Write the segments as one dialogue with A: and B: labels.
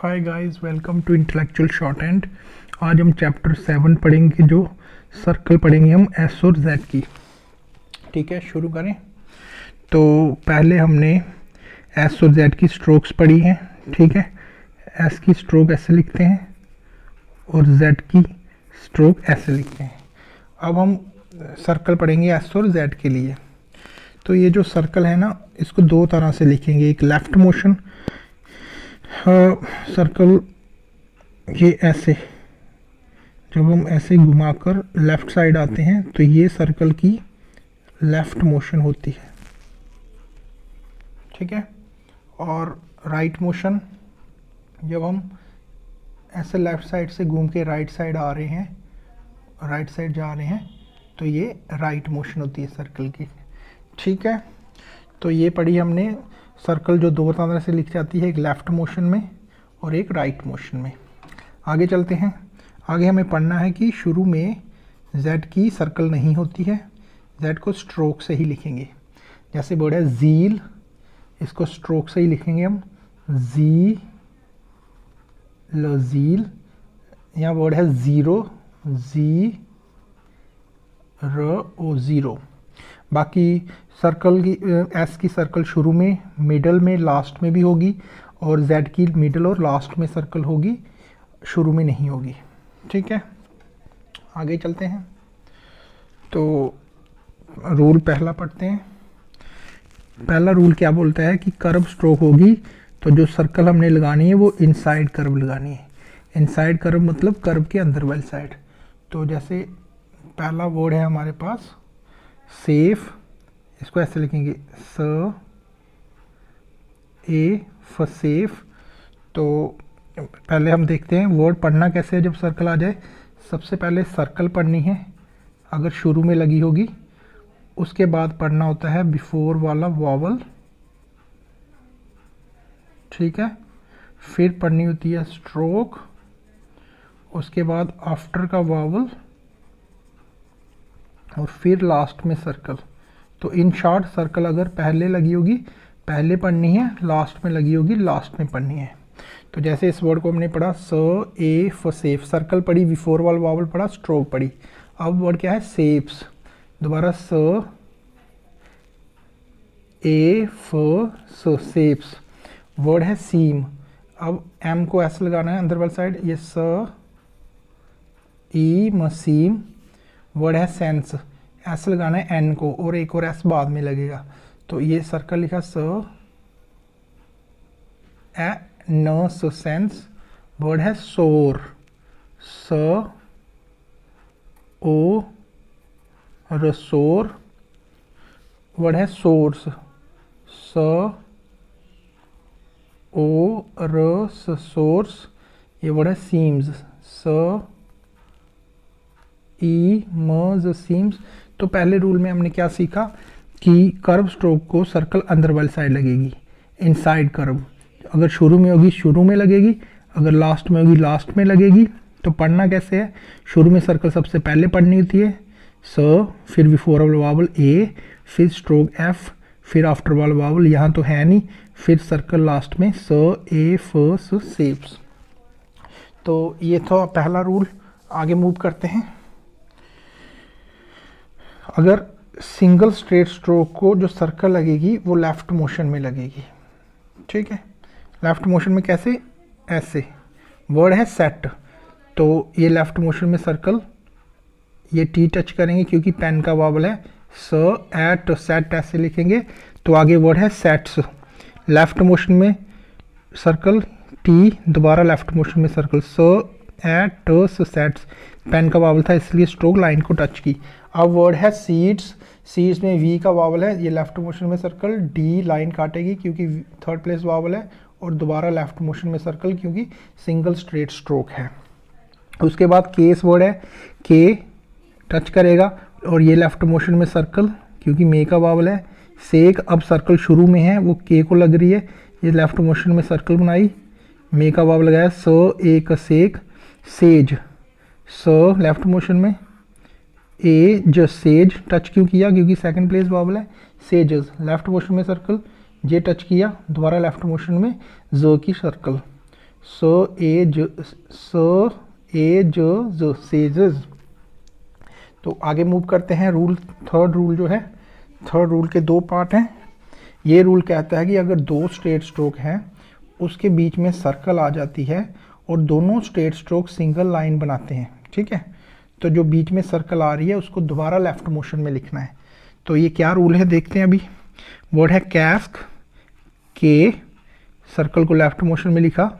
A: Hi guys, welcome to intellectual short hand. आज हम chapter 7 पढ़ेंगे, जो सर्कल पढ़ेंगे हम एस और जेड की। ठीक है, शुरू करें। तो पहले हमने एस और जेड की स्ट्रोक्स पढ़ी हैं। ठीक है, एस की स्ट्रोक ऐसे लिखते हैं और जेड की स्ट्रोक ऐसे लिखते हैं। अब हम सर्कल पढ़ेंगे एस और जेड के लिए। तो ये जो सर्कल है ना, इसको दो तरह से लिखेंगे। एक लेफ्ट मोशन सर्कल, ये ऐसे जब हम ऐसे घुमाकर लेफ्ट साइड आते हैं तो ये सर्कल की लेफ्ट मोशन होती है। ठीक है, और राइट मोशन जब हम ऐसे लेफ्ट साइड से घूम के राइट साइड आ रहे हैं, राइट साइड जा रहे हैं, तो ये राइट मोशन होती है सर्कल की। ठीक है, तो ये पढ़ी हमने। सर्कल जो दो तरह से लिखी जाती है, एक लेफ्ट मोशन में और एक राइट मोशन में। आगे चलते हैं। आगे हमें पढ़ना है कि शुरू में जेड की सर्कल नहीं होती है, जेड को स्ट्रोक से ही लिखेंगे। जैसे वर्ड है जील, इसको स्ट्रोक से ही लिखेंगे हम, जी जील। यहाँ वर्ड है ज़ीरो, जी र ओ ज़ीरो। बाकी सर्कल की एस की सर्कल शुरू में, मिडल में, लास्ट में भी होगी, और जेड की मिडल और लास्ट में सर्कल होगी, शुरू में नहीं होगी। ठीक है, आगे चलते हैं। तो रूल पहला पढ़ते हैं। पहला रूल क्या बोलता है कि कर्व स्ट्रोक होगी तो जो सर्कल हमने लगानी है वो इनसाइड कर्व लगानी है। इनसाइड कर्व मतलब कर्व के अंदर वाली साइड। तो जैसे पहला वर्ड है हमारे पास सेफ, इसको ऐसे लिखेंगे स ए फ सेफ। तो पहले हम देखते हैं वर्ड पढ़ना कैसे है जब सर्कल आ जाए। सबसे पहले सर्कल पढ़नी है अगर शुरू में लगी होगी, उसके बाद पढ़ना होता है बिफोर वाला वॉवल। ठीक है, फिर पढ़नी होती है स्ट्रोक, उसके बाद आफ्टर का वॉवल, और फिर लास्ट में सर्कल। तो इन शॉर्ट सर्कल अगर पहले लगी होगी पहले पढ़नी है, लास्ट में लगी होगी लास्ट में पढ़नी है। तो जैसे इस वर्ड को हमने पढ़ा स ए फ सेफ, सर्कल पढ़ी, बिफोर वाला वावल पढ़ा, स्ट्रोक पढ़ी। अब वर्ड क्या है सेप्स। दोबारा स ए फ स सेप्स। वर्ड है सीम। अब एम को ऐसे लगाना है अंदर वाली साइड, ये स ई म सीम। वर्ड है सेंस, ऐसे लगाना है एन को, और एक और एस बाद में लगेगा। तो ये सर्कल लिखा स ए न स सेंस। वर्ड है सोर, स ओ रसोर। वर्ड है सोर्स, स ओ र स सोर्स। ये वर्ड है सीम्स, स ई म ज सीम्स। तो पहले रूल में हमने क्या सीखा कि कर्व स्ट्रोक को सर्कल अंदर वाली साइड लगेगी, इनसाइड कर्व। अगर शुरू में होगी शुरू में लगेगी, अगर लास्ट में होगी लास्ट में लगेगी। तो पढ़ना कैसे है, शुरू में सर्कल सबसे पहले पढ़नी होती है स, फिर बिफोर वाला वावल ए, फिर स्ट्रोक एफ, फिर आफ्टर वाला वावल, यहाँ तो है नहीं, फिर सर्कल लास्ट में स ए फ स सेप्स। तो ये था पहला रूल। आगे मूव करते हैं। अगर सिंगल स्ट्रेट स्ट्रोक को जो सर्कल लगेगी वो लेफ्ट मोशन में लगेगी। ठीक है, लेफ्ट मोशन में कैसे, ऐसे। वर्ड है सेट, तो ये लेफ्ट मोशन में सर्कल, ये टी टच करेंगे क्योंकि पेन का वावल है, स एट सेट ऐसे लिखेंगे। तो आगे वर्ड है सेट्स, लेफ्ट मोशन में सर्कल, टी, दोबारा लेफ्ट मोशन में सर्कल, स एट सेट्स। पेन का वावल था इसलिए स्ट्रोक लाइन को टच की। अब वर्ड है सीड्स, सीड्स में वी का वावल है, ये लेफ्ट मोशन में सर्कल, डी लाइन काटेगी क्योंकि थर्ड प्लेस वावल है, और दोबारा लेफ्ट मोशन में सर्कल क्योंकि सिंगल स्ट्रेट स्ट्रोक है। उसके बाद केस वर्ड है, के टच करेगा, और ये लेफ्ट मोशन में सर्कल क्योंकि मे का वावल है। सेक, अब सर्कल शुरू में है वो के को लग रही है, ये लेफ्ट मोशन में सर्कल बनाई, मे का वावल लगाया, स ए का सेक। सेज, स लेफ्ट मोशन में, ए ज सेज, टच क्यों किया क्योंकि सेकंड प्लेस वावल है। सेजस, लेफ्ट मोशन में सर्कल, जे टच किया, दोबारा लेफ्ट मोशन में ज की सर्कल। सेजेस। तो आगे मूव करते हैं। रूल, थर्ड रूल जो है, थर्ड रूल के दो पार्ट हैं। ये रूल कहता है कि अगर दो स्ट्रेट स्ट्रोक हैं उसके बीच में सर्कल आ जाती है और दोनों स्ट्रेट स्ट्रोक सिंगल लाइन बनाते हैं, ठीक है, तो जो बीच में सर्कल आ रही है उसको दोबारा लेफ्ट मोशन में लिखना है। तो ये क्या रूल है देखते हैं अभी। वर्ड है कैस्क, के, सर्कल को लेफ्ट मोशन में लिखा,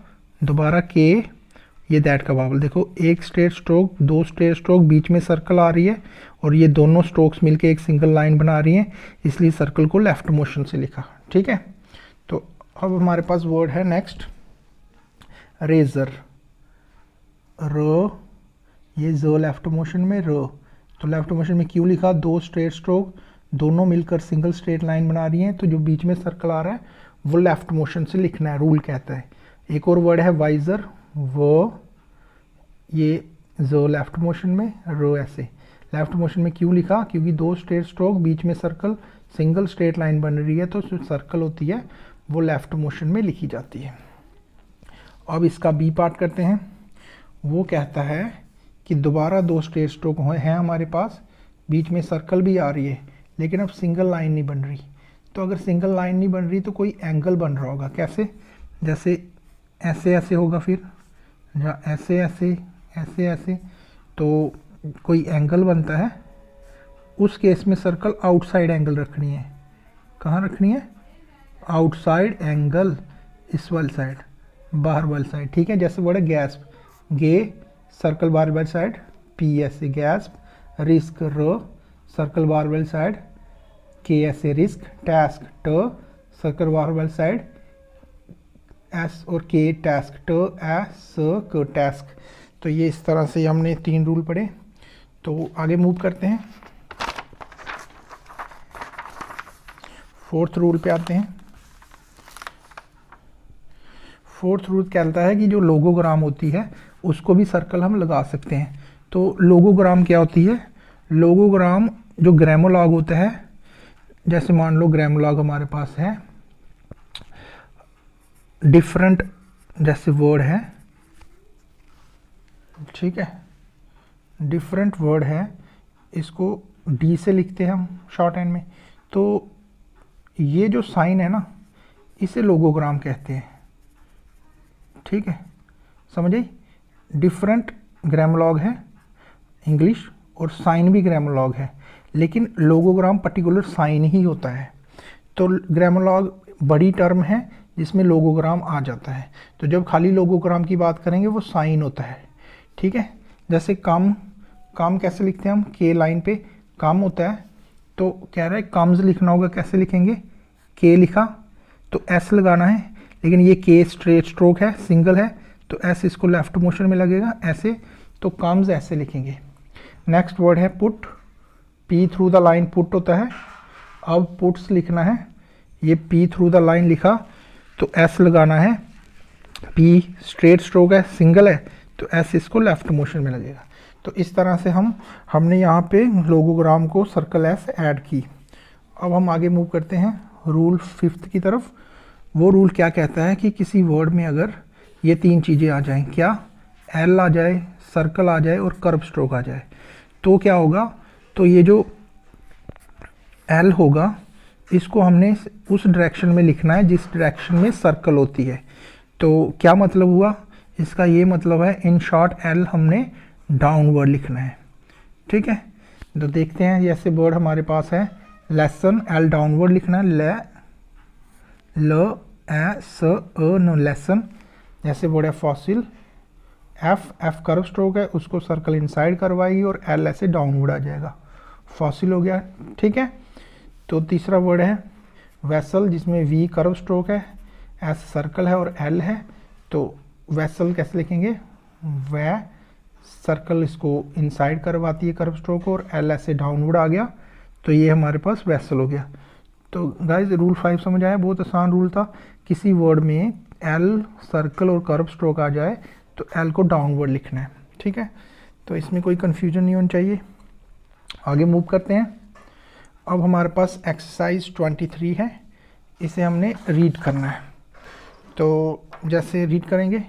A: दोबारा के, ये दैट का वावल। देखो एक स्ट्रेट स्ट्रोक, दो स्ट्रेट स्ट्रोक, बीच में सर्कल आ रही है और ये दोनों स्ट्रोक्स मिलके एक सिंगल लाइन बना रही हैं, इसलिए सर्कल को लेफ्ट मोशन से लिखा, ठीक है। तो अब हमारे पास वर्ड है नेक्स्ट रेजर, र, ये ज लेफ्ट मोशन में र, तो लेफ्ट मोशन में क्यों लिखा, दो स्ट्रेट स्ट्रोक दोनों मिलकर सिंगल स्ट्रेट लाइन बना रही हैं, तो जो बीच में सर्कल आ रहा है वो लेफ्ट मोशन से लिखना है, रूल कहता है। एक और वर्ड है वाइजर, वो, ये जो लेफ्ट मोशन में, रो ऐसे। लेफ्ट मोशन में क्यों लिखा, क्योंकि दो स्ट्रेट स्ट्रोक बीच में सर्कल सिंगल स्ट्रेट लाइन बन रही है, तो जो सर्कल होती है वो लेफ्ट मोशन में लिखी जाती है। अब इसका बी पार्ट करते हैं। वो कहता है कि दोबारा दो स्ट्रेट स्ट्रोक हैं हमारे पास, बीच में सर्कल भी आ रही है, लेकिन अब सिंगल लाइन नहीं बन रही। तो अगर सिंगल लाइन नहीं बन रही तो कोई एंगल बन रहा होगा। कैसे, जैसे ऐसे ऐसे होगा, फिर या ऐसे ऐसे ऐसे ऐसे, तो कोई एंगल बनता है। उस केस में सर्कल आउटसाइड एंगल रखनी है। कहाँ रखनी है, आउटसाइड एंगल, इस वाली साइड, बाहर वाली साइड, ठीक है। जैसे वर्ड है गैस्प, गे, सर्कल बाहर वाली साइड, पी ऐसे गैस्प, रिस्क, र, सर्कल बाहर वाली साइड, के ऐसे रिस्क, टास्क, ट, सर्कल बाहर वाली साइड, एस और के टास्क, ट, एस, क, टास्क। तो ये इस तरह से हमने तीन रूल पढ़े। तो आगे मूव करते हैं, फोर्थ रूल पे आते हैं। फोर्थ रूल कहता है कि जो लोगोग्राम होती है उसको भी सर्कल हम लगा सकते हैं। तो लोगोग्राम क्या होती है, लोगोग्राम जो ग्रामोलॉग होता है, जैसे मान लो ग्रामोलॉग हमारे पास है, डिफरेंट जैसे वर्ड है, ठीक है, डिफरेंट वर्ड है, इसको डी से लिखते हैं हम शॉर्ट हैंड में। तो ये जो साइन है ना, इसे लोगोग्राम कहते हैं, ठीक है, समझ आई। डिफरेंट ग्रामोलॉग है इंग्लिश, और साइन भी ग्रामोलॉग है, लेकिन लोगोग्राम पर्टिकुलर साइन ही होता है। तो ग्रामोलॉग बड़ी टर्म है जिसमें लोगोग्राम आ जाता है। तो जब खाली लोगोग्राम की बात करेंगे वो साइन होता है, ठीक है। जैसे काम, काम कैसे लिखते हैं हम, के लाइन पे काम होता है, तो कह रहा है कम्स लिखना होगा, कैसे लिखेंगे, के लिखा तो एस लगाना है, लेकिन ये के स्ट्रेट स्ट्रोक है, सिंगल है, तो एस इसको लेफ्ट मोशन में लगेगा ऐसे, तो कम्स ऐसे लिखेंगे। नेक्स्ट वर्ड है put, P through the line put होता है। अब पुट्स लिखना है, ये पी थ्रू द लाइन लिखा तो एस लगाना है, पी स्ट्रेट स्ट्रोक है, सिंगल है, तो एस इसको लेफ्ट मोशन में लगेगा। तो इस तरह से हमने यहाँ पे लोगोग्राम को सर्कल एस ऐड की। अब हम आगे मूव करते हैं रूल फिफ्थ की तरफ। वो रूल क्या कहता है कि किसी वर्ड में अगर ये तीन चीज़ें आ जाएं, क्या, एल आ जाए, सर्कल आ जाए और कर्व स्ट्रोक आ जाए, तो क्या होगा, तो ये जो एल होगा इसको हमने उस डायरेक्शन में लिखना है जिस डायरेक्शन में सर्कल होती है। तो क्या मतलब हुआ इसका, ये मतलब है इन शॉर्ट एल हमने डाउनवर्ड लिखना है, ठीक है। तो देखते हैं, जैसे वर्ड हमारे पास है लेसन, एल डाउनवर्ड लिखना है, ले, ल, ए, स, अ, न, लेसन। जैसे वर्ड है fossil, F, F curve stroke है, उसको सर्कल इनसाइड करवाएगी और एल ऐसे डाउनवर्ड आ जाएगा, फॉसिल हो गया, ठीक है। तो तीसरा वर्ड है वेसल, जिसमें वी कर्व स्ट्रोक है, एस सर्कल है और एल है, तो वेसल कैसे लिखेंगे, वे, सर्कल इसको इनसाइड करवाती है कर्व स्ट्रोक और एल ऐसे डाउनवर्ड आ गया, तो ये हमारे पास वेसल हो गया। तो गाइज रूल 5 समझ आया, बहुत आसान रूल था। किसी वर्ड में एल, सर्कल और कर्व स्ट्रोक आ जाए तो एल को डाउनवर्ड लिखना है, ठीक है। तो इसमें कोई कन्फ्यूजन नहीं होनी चाहिए। आगे मूव करते हैं। अब हमारे पास एक्सरसाइज 23 है, इसे हमने रीड करना है। तो जैसे रीड करेंगे,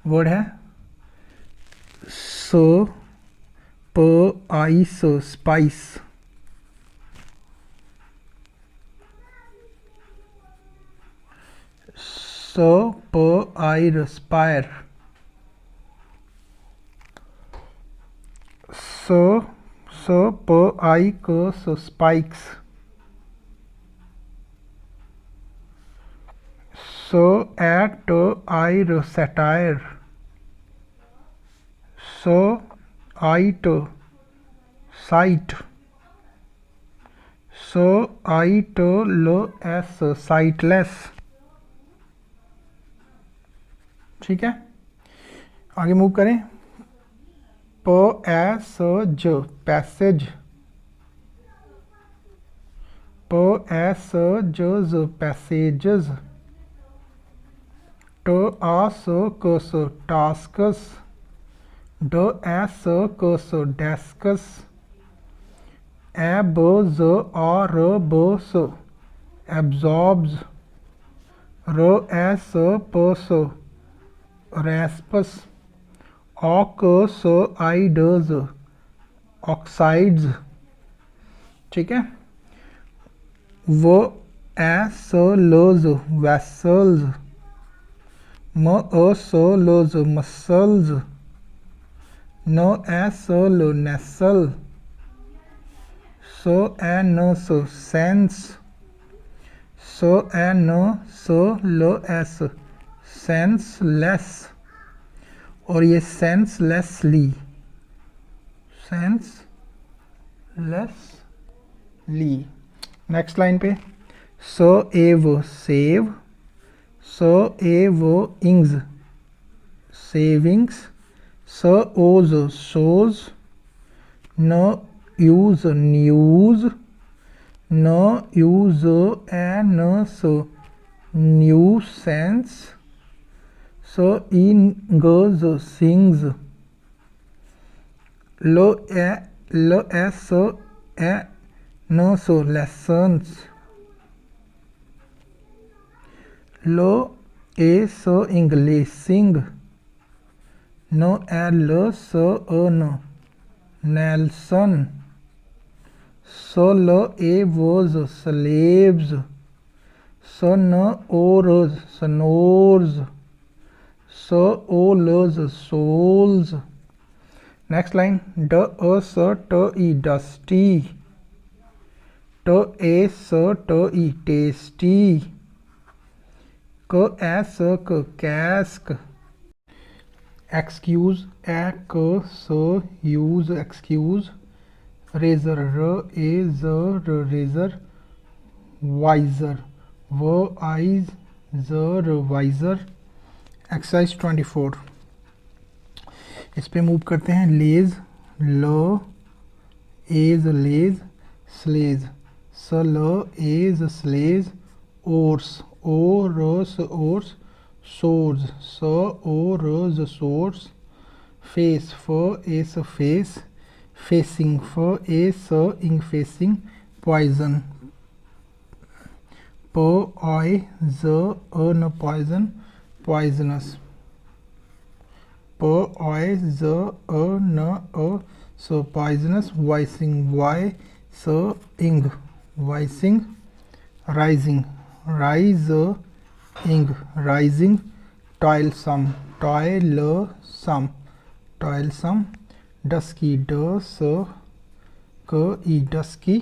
A: वर्ड है स प आई स स्पाइस, स प आई र स्पायर, स प आई क स स्पाइक्स, स ए ट आई र सैटायर, स आई ट साइट, स आई ट ल एस साइटलेस। ठीक है, आगे मूव करें। प ए स ज पैसेज, प ए स ज ज पैसेजेस, ट आ स क स टास्कस, ड ए स क स डेस्कस, ए ब ज आ र ब स एब्जॉर्ब्स, र ए स प स रेस्पस, औ क स आई ड ज ऑक्साइड्स। ठीक है, व ए स ल ज वेसल्स, म अ स ल ज मसल्स, न ए स ल नेसल, स ए न स सेंस, स ए न स ल एस सेंसलेस, और ये सेंसलेसली, सेंसलेसली। नेक्स्ट लाइन पे स ए व सेव, स ए व इंग्स सेविंग्स, स ओ ज सोज, न यूज न्यूज, न यूज ए न स न्यू सेंस, स ई ग ज सिंग्स, ल ए स ए न स लेसन्स, ल ए स इंग्लिशिंग, न ए ल स अ न नेल्सन, स ल ए व ज स्लेव्स, स न ओ र स्नोर्स, स ओ ल ज सोल्स। नेक्स्ट लाइन ड अ स ट ई डस्टी, ट ए स ट ई टेस्टी, क ए स क कैस्क, एक्सक्यूज ए क स यूज एक्सक्यूज, रेजर र ए ज र रेजर, वाइजर व आइज ज र वाइजर। एक्सरसाइज 24 इस पे मूव करते हैं। लेज ल एज लेज, स्लेज स ल एज स्लेज, ओर्स ओ रस ओर्स, सोर्स स ओ रज सोर्स, फेस फ एस फेस, फेसिंग फ ए स इंग फेसिंग, पॉइजन प आई ज अ न पॉइजन, पॉइजनस प आई ज अ न अ स पॉइजनस, वॉइसिंग वाई स इंग वॉइसिंग, राइजिंग राइज इंग राइजिंग, टॉयलसम टॉयलसम टॉयलसम, डस्की ड स क ई डस्की,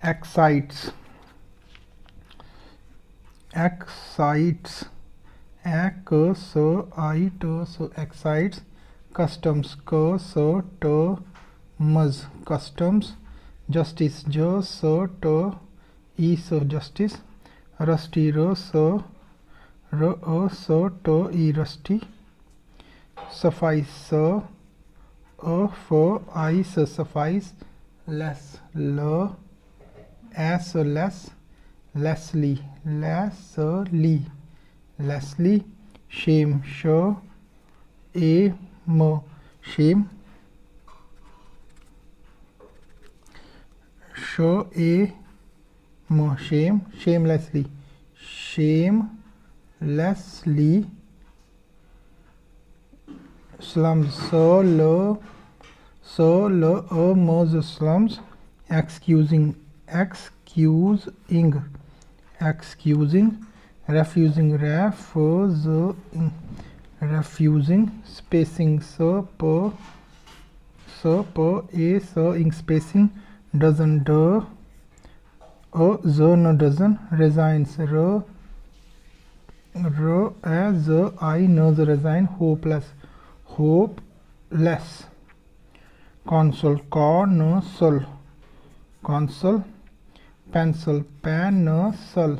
A: एक्साइट्स एक्साइट्स ए क स आई ट स एक्साइट्स, कस्टम्स क स ट मज कस्टम्स, जस्टिस ज स ट ई स जस्टिस, रस्टी र स र अ स ट ई रस्टी, सफाइस स अ F I S suffice, less L S less, lessly lessly lessly, shame sh A M shame, sh A M shame, shamelessly shamelessly, slums, slums, excusing, refusing, refusing, spacing, ing, spacing, doesn't, doesn't, resigns, resign, hopeless, console, console, pencil, pencil,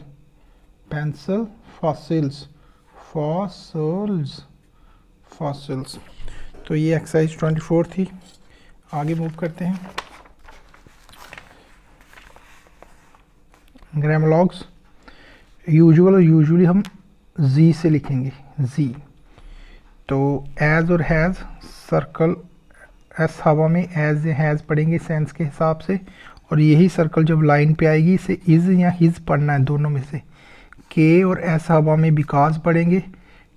A: fossils, तो ये exercise 24 थी। आगे move करते हैं। ग्रामलॉग्स usually हम जी से लिखेंगे, जी। तो एज और हैज़, सर्कल एस हवा में, एज हैज़ पढ़ेंगे सेंस के हिसाब से, और यही सर्कल जब लाइन पे आएगी इसे इज़ या हिज पढ़ना है, दोनों में से। के और एस हवा में बिकॉज पढ़ेंगे,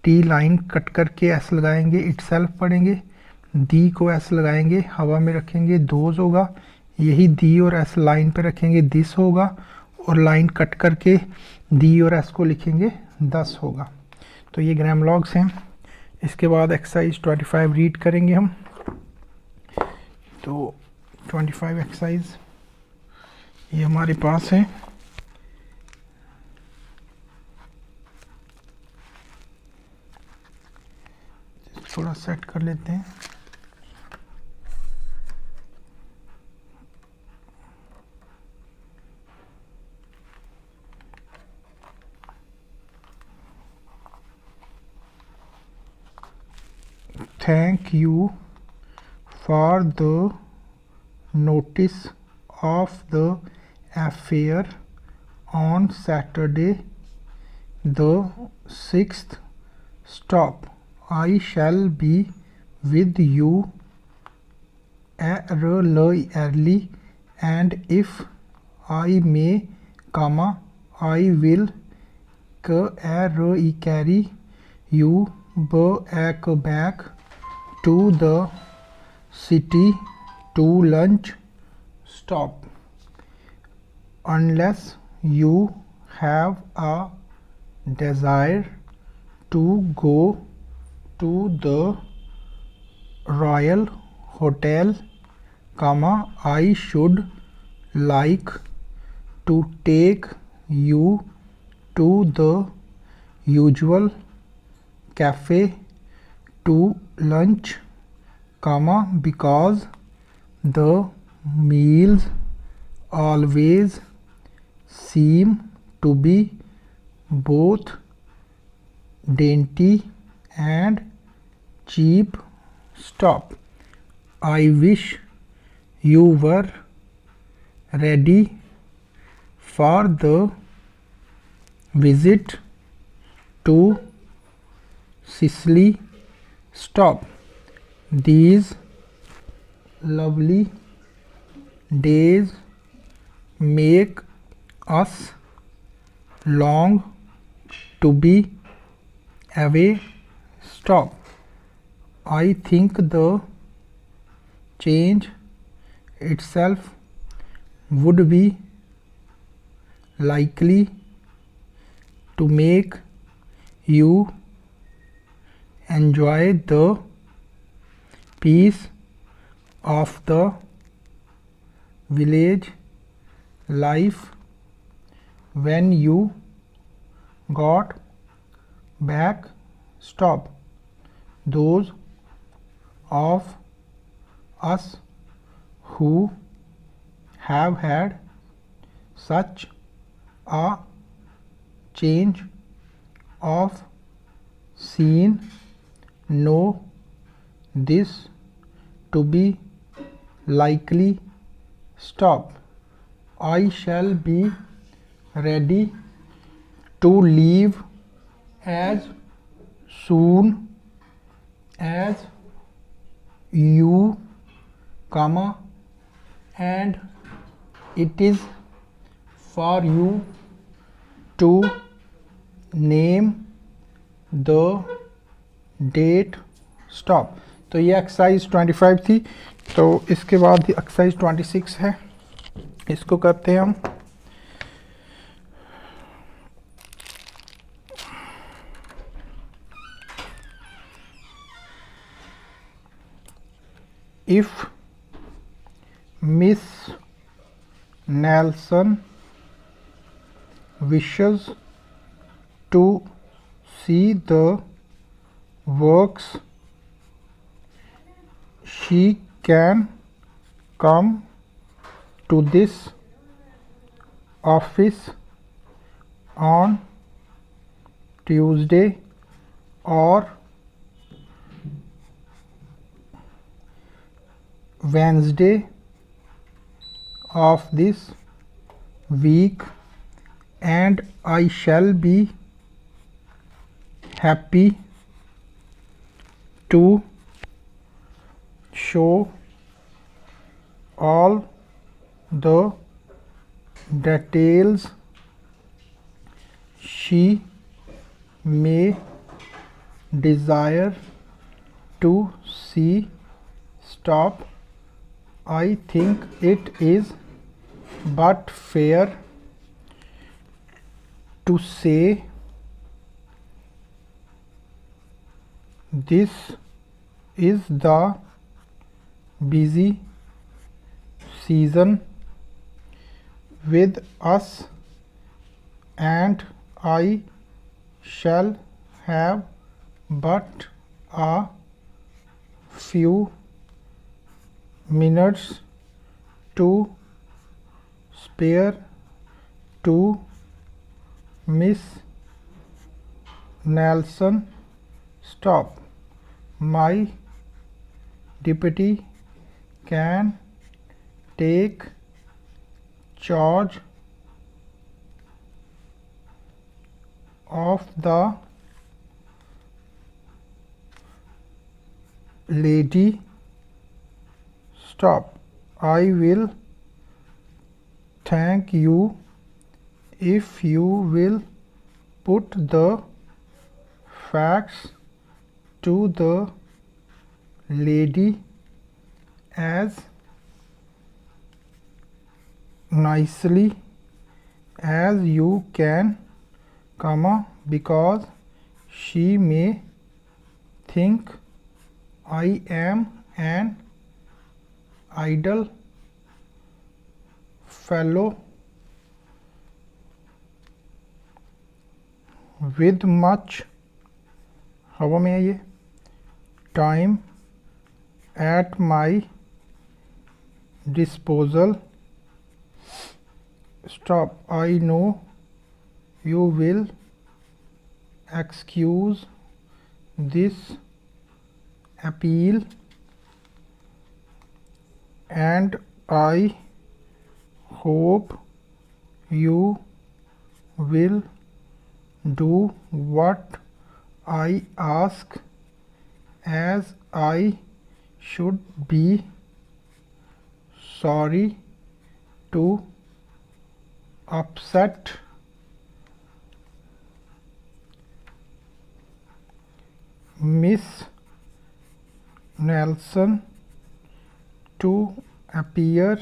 A: टी लाइन कट करके एस लगाएंगे, इटसेल्फ पढ़ेंगे, दी को एस लगाएंगे, हवा में रखेंगे, दोज होगा, यही दी और एस लाइन पे रखेंगे, दिस होगा, और लाइन कट करके दी और एस को लिखेंगे, दस होगा। तो ये ग्रामलॉग्स हैं। इसके बाद एक्सरसाइज 25 रीड करेंगे हम। तो 25 एक्सरसाइज ये हमारे पास है। थोड़ा सेट कर लेते हैं। Thank you for the notice of the affair on Saturday, the 6th. Stop. I shall be with you early, and if I may, I will carry you back to the city to lunch. Stop. Unless you have a desire to go to the Royal Hotel, I should like to take you to the usual cafe to lunch, because the meals always seem to be both dainty and cheap. Stop. I wish you were ready for the visit to Sicily. Stop. These lovely days make us long to be away. Stop. I think the change itself would be likely to make you enjoy the peace of the village life when you got back. Stop. Those of us who have had such a change of scene know this to be likely. Stop. I shall be ready to leave as soon as you, and it is for you to name the date. Stop. तो ये exercise 25 थी। तो इसके बाद exercise 26 है, इसको करते हैं हम। If miss Nelson wishes to see the works, she can come to this office on Tuesday or Wednesday of this week, and I shall be happy to show all the details she may desire to see. Stop. I think it is but fair to say this is the busy season with us, and I shall have but a few minutes to spare to Miss Nelson. Stop. My deputy can take charge of the lady. Stop. I will thank you if you will put the facts to the lady as nicely as you can, because she may think I am an idle fellow with much हवा में है ये time at my disposal. Stop. I know you will excuse this appeal, and I hope you will do what I ask, as I should be sorry to upset Miss Nelson to appear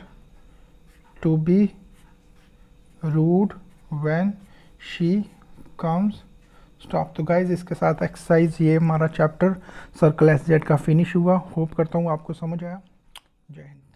A: to be rude when she comes. Stop. तो guys इसके साथ exercise ये हमारा chapter circle S Z का finish हुआ। Hope करता हूँ आपको समझ आया। जय हिंद।